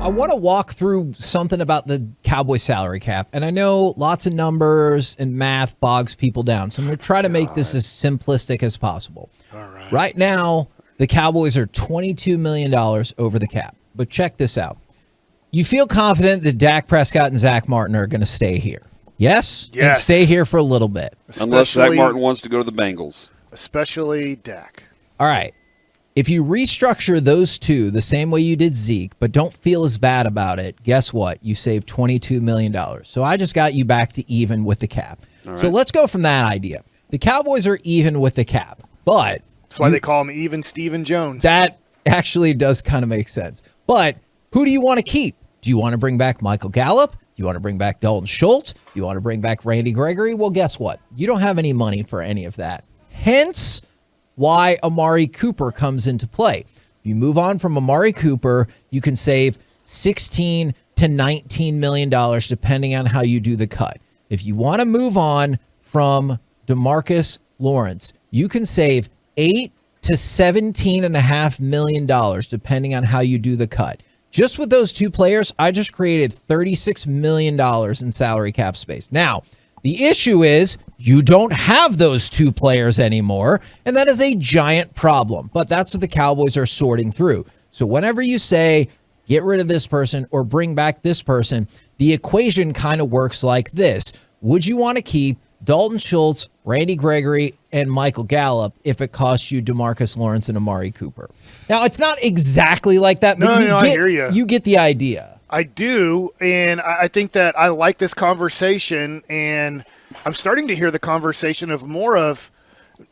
I want to walk through something about the Cowboys salary cap. And I know lots of numbers and math bogs people down. So I'm going to try to make this as simplistic as possible. All right. Right now, the Cowboys are $22 million over the cap. But check this out. You feel confident that Dak Prescott and Zach Martin are going to stay here? Yes? Yes. And stay here for a little bit. Unless Zach Martin wants to go to the Bengals. Especially Dak. All right. If you restructure those two the same way you did Zeke, but don't feel as bad about it, guess what? You save $22 million. So I just got you back to even with the cap. Right. So let's go from that idea. The Cowboys are even with the cap, but That's why they call him even Steven Jones. that actually does kind of make sense. But who do you want to keep? Do you want to bring back Michael Gallup? Do you want to bring back Dalton Schultz? Do you want to bring back Randy Gregory? Well, guess what? You don't have any money for any of that. Hence why Amari Cooper comes into play. If you move on from Amari Cooper, you can save $16 to $19 million depending on how you do the cut. If you want to move on from DeMarcus Lawrence, you can save $8 to $17.5 million depending on how you do the cut. Just with those two players, I just created $36 million in salary cap space. Now, the issue is you don't have those two players anymore, and that is a giant problem. But that's what the Cowboys are sorting through. So whenever you say, get rid of this person or bring back this person, the equation kind of works like this. Would you want to keep Dalton Schultz, Randy Gregory, and Michael Gallup if it costs you DeMarcus Lawrence and Amari Cooper? Now, it's not exactly like that, but I hear you. You get the idea. I do, and I think that I like this conversation, and I'm starting to hear the conversation of more of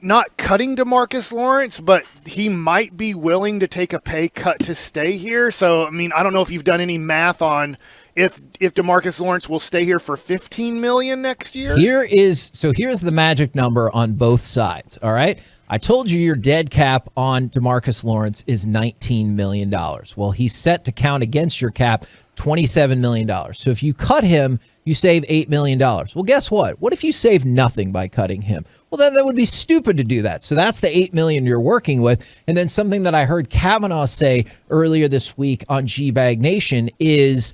not cutting DeMarcus Lawrence, but he might be willing to take a pay cut to stay here. So, I mean, I don't know if you've done any math on if DeMarcus Lawrence will stay here for $15 million next year. Here's the magic number on both sides, all right? I told you your dead cap on DeMarcus Lawrence is $19 million. Well, he's set to count against your cap $27 million. So if you cut him, you save $8 million. Well, guess what? What if you save nothing by cutting him? Well, then that would be stupid to do that. So that's the $8 million you're working with. And then something that I heard Kavanaugh say earlier this week on G-Bag Nation is,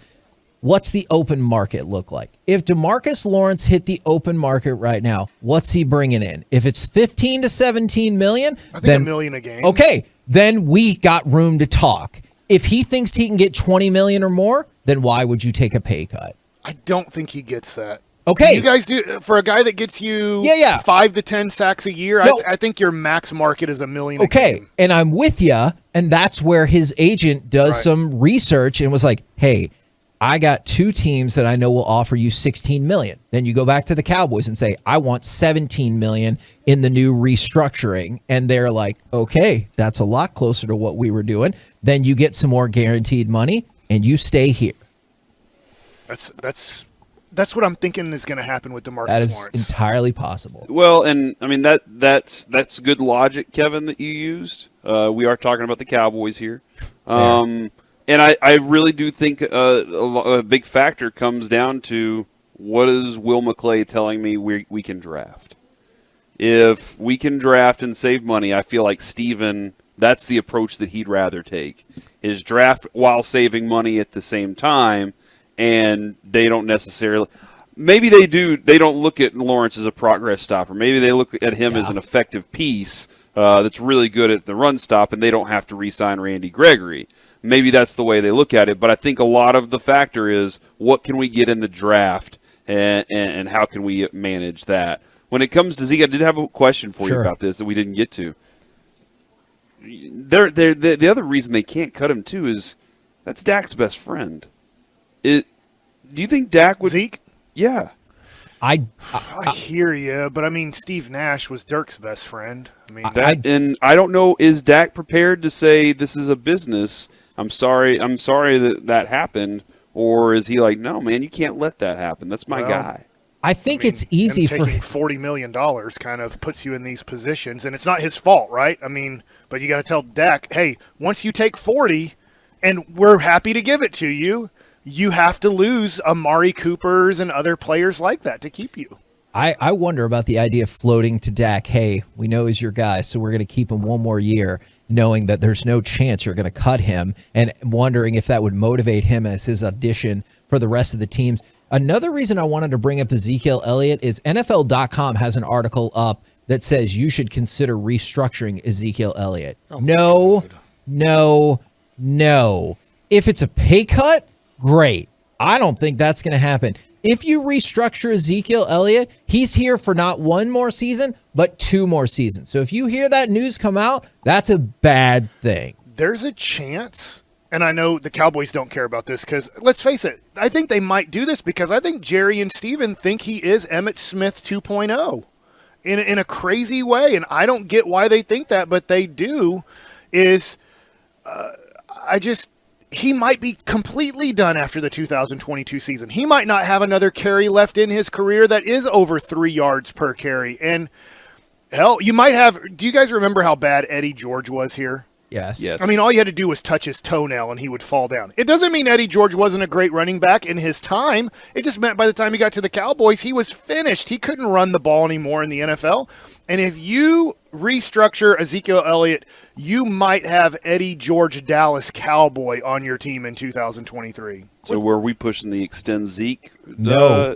what's the open market look like? If DeMarcus Lawrence hit the open market right now, what's he bringing in? If it's 15 to 17 million, I think $1 million a game. Okay, then we got room to talk. If he thinks he can get 20 million or more, then why would you take a pay cut? I don't think he gets that. Okay. You guys do, for a guy that gets you 5 to 10 sacks a year, No. I think your max market is $1 million a Okay, game. and I'm with you, and that's where his agent does some research and was like, hey, I got two teams that I know will offer you $16 million. Then you go back to the Cowboys and say, I want $17 million in the new restructuring. And they're like, okay, that's a lot closer to what we were doing. Then you get some more guaranteed money and you stay here. That's what I'm thinking is going to happen with DeMarcus That is Lawrence. entirely possible. Well, and I mean that's good logic, Kevin, that you used. We are talking about the Cowboys here. And I really do think a big factor comes down to, what is Will McClay telling me we can draft? If we can draft and save money, I feel like Steven, that's the approach that he'd rather take, is draft while saving money at the same time, and they don't necessarily – maybe they do. They don't look at Lawrence as a progress stopper. Maybe they look at him as an effective piece that's really good at the run stop, and they don't have to re-sign Randy Gregory. Maybe that's the way they look at it, but I think a lot of the factor is, what can we get in the draft, and how can we manage that? When it comes to Zeke, I did have a question for you about this that we didn't get to. The other reason they can't cut him, too, is that's Dak's best friend. Do you think Dak would – Zeke? Yeah. I hear you, but I mean, Steve Nash was Dirk's best friend. I mean, and I don't know, is Dak prepared to say, this is a business, I'm sorry that happened, or is he like, no, man, you can't let that happen. That's my guy. I think it's easy for taking $40 million kind of puts you in these positions, and it's not his fault, right? I mean, but you got to tell Dak, hey, once you take 40, and we're happy to give it to you, you have to lose Amari Coopers and other players like that to keep you. I wonder about the idea of floating to Dak, hey, we know he's your guy, so we're going to keep him one more year. knowing that there's no chance you're going to cut him and wondering if that would motivate him as his audition for the rest of the teams. Another reason I wanted to bring up Ezekiel Elliott is NFL.com has an article up that says you should consider restructuring Ezekiel Elliott. No. If it's a pay cut, great. I don't think that's going to happen. If you restructure Ezekiel Elliott, he's here for not one more season, but 2 more seasons. So if you hear that news come out, that's a bad thing. There's a chance, and I know the Cowboys don't care about this because, let's face it, I think they might do this because I think Jerry and Steven think he is Emmitt Smith 2.0 in a crazy way, and I don't get why they think that, but they do, he might be completely done after the 2022 season. He might not have another carry left in his career that is over 3 yards per carry. And hell, you might have, do you guys remember how bad Eddie George was here? Yes. I mean, all you had to do was touch his toenail and he would fall down. It doesn't mean Eddie George wasn't a great running back in his time. It just meant by the time he got to the Cowboys, he was finished. He couldn't run the ball anymore in the NFL. And if you restructure Ezekiel Elliott, you might have Eddie George Dallas Cowboy on your team in 2023. So were we pushing the extend Zeke? No.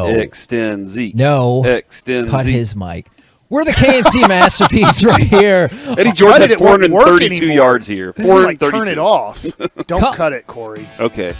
Extend Zeke. No. Extend Cut Zeke. his mic. We're the KNC masterpiece right here. Eddie George had 432 yards here. Like, 432. turn it off. Don't cut it, Corey. Okay.